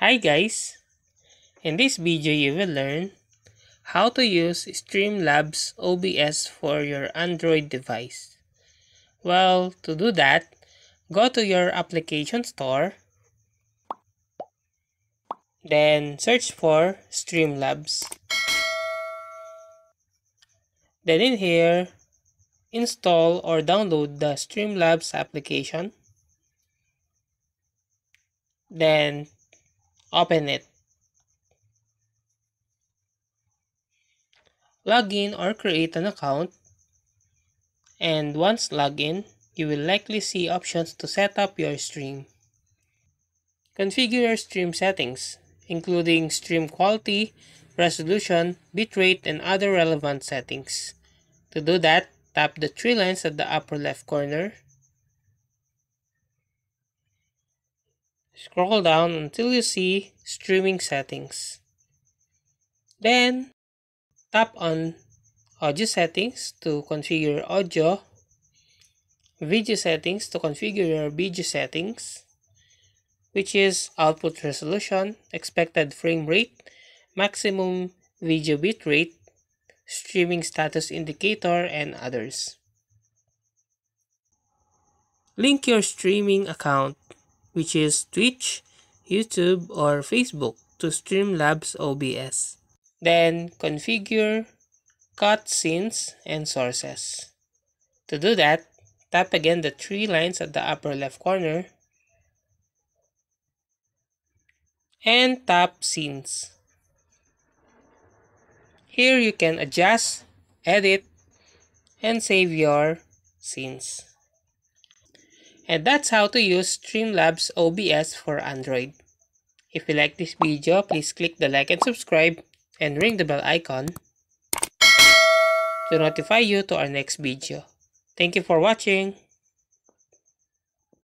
Hi guys! In this video you will learn how to use Streamlabs OBS for your Android device. Well, to do that, go to your application store, then search for Streamlabs. Then in here, install or download the Streamlabs application. Then open it. Log in or create an account, and once logged in, you will likely see options to set up your stream. Configure your stream settings, including stream quality, resolution, bitrate, and other relevant settings. To do that, tap the three lines at the upper left corner. Scroll down until you see Streaming Settings. Then, tap on Audio Settings to configure audio, Video Settings to configure your video settings, which is output resolution, expected frame rate, maximum video bitrate, streaming status indicator, and others. Link your streaming account, which is Twitch, YouTube, or Facebook, to Streamlabs OBS. Then configure cut scenes and sources. To do that, tap again the three lines at the upper left corner and tap Scenes. Here you can adjust, edit, and save your scenes. And that's how to use Streamlabs OBS for Android. If you like this video, please click the like and subscribe and ring the bell icon to notify you to our next video. Thank you for watching.